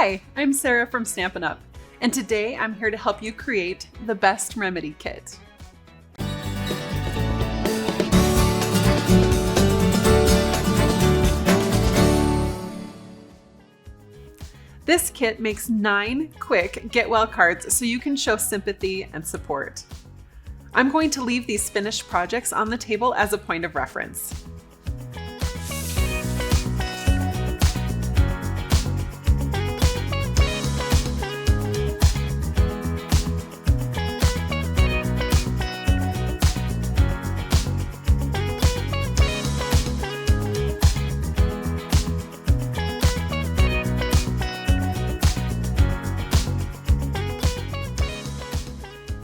Hi, I'm Sara from Stampin' Up, and today I'm here to help you create the best remedy kit. This kit makes 9 quick get-well cards so you can show sympathy and support. I'm going to leave these finished projects on the table as a point of reference.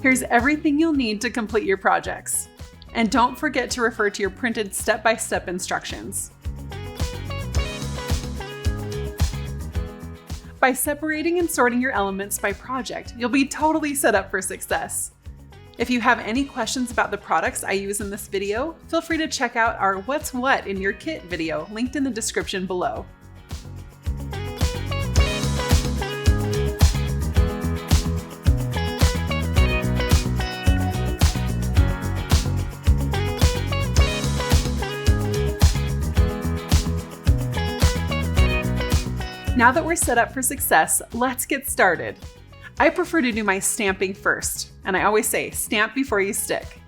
Here's everything you'll need to complete your projects. And don't forget to refer to your printed step-by-step instructions. By separating and sorting your elements by project, you'll be totally set up for success. If you have any questions about the products I use in this video, feel free to check out our What's What in Your Kit video linked in the description below. Now that we're set up for success, let's get started. I prefer to do my stamping first, and I always say, stamp before you stick.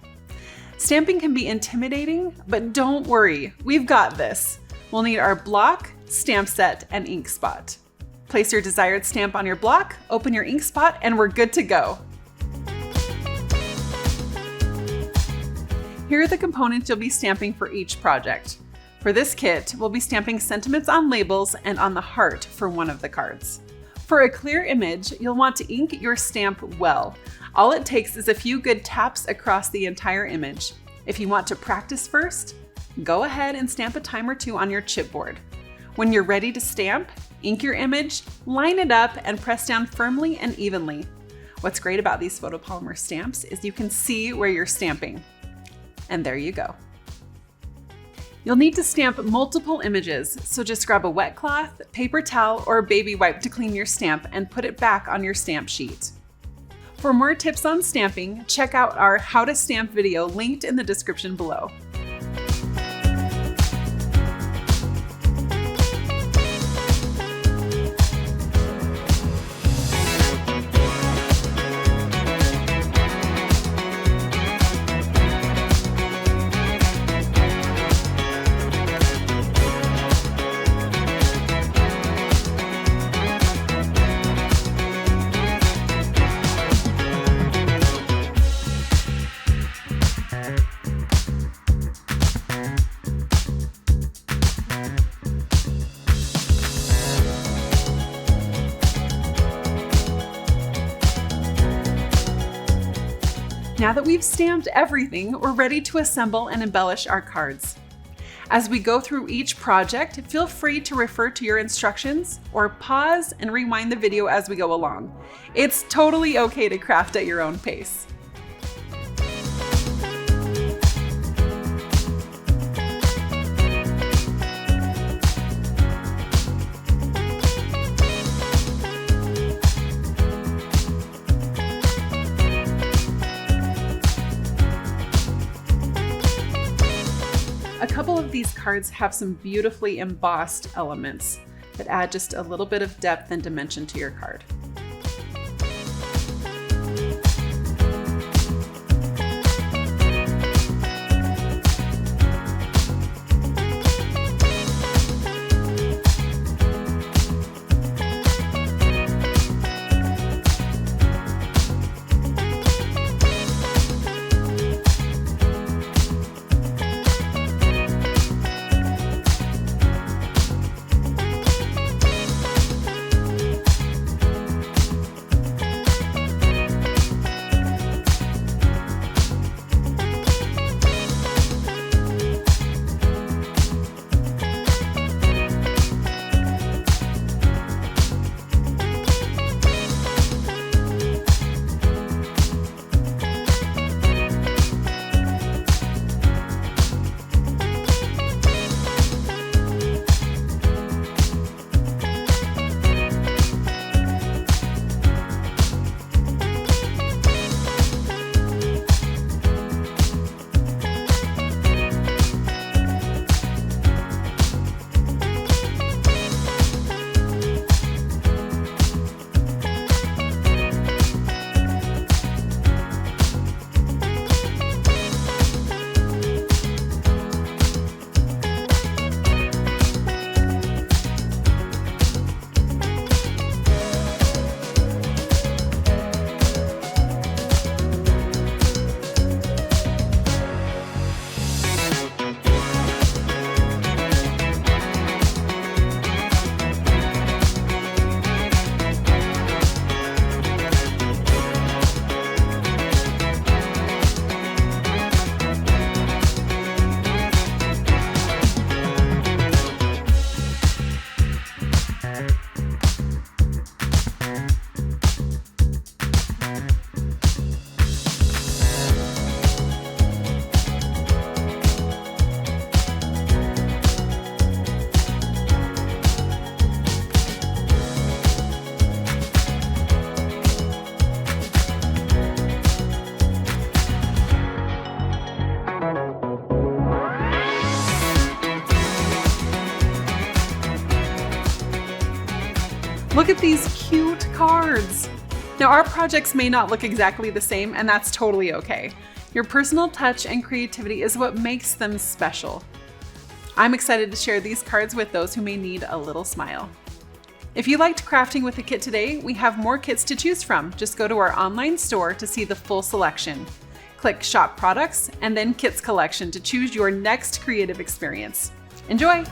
Stamping can be intimidating, but don't worry, we've got this. We'll need our block, stamp set, and ink spot. Place your desired stamp on your block, open your ink spot, and we're good to go. Here are the components you'll be stamping for each project. For this kit, we'll be stamping sentiments on labels and on the heart for one of the cards. For a clear image, you'll want to ink your stamp well. All it takes is a few good taps across the entire image. If you want to practice first, go ahead and stamp a time or two on your chipboard. When you're ready to stamp, ink your image, line it up, and press down firmly and evenly. What's great about these photopolymer stamps is you can see where you're stamping. And there you go. You'll need to stamp multiple images, so just grab a wet cloth, paper towel, or a baby wipe to clean your stamp and put it back on your stamp sheet. For more tips on stamping, check out our How to Stamp video linked in the description below. Now that we've stamped everything, we're ready to assemble and embellish our cards. As we go through each project, feel free to refer to your instructions or pause and rewind the video as we go along. It's totally okay to craft at your own pace. A couple of these cards have some beautifully embossed elements that add just a little bit of depth and dimension to your card. Look at these cute cards. Now, our projects may not look exactly the same, and that's totally okay. Your personal touch and creativity is what makes them special. I'm excited to share these cards with those who may need a little smile. If you liked crafting with a kit today, we have more kits to choose from. Just go to our online store to see the full selection. Click Shop Products and then Kits Collection to choose your next creative experience. Enjoy!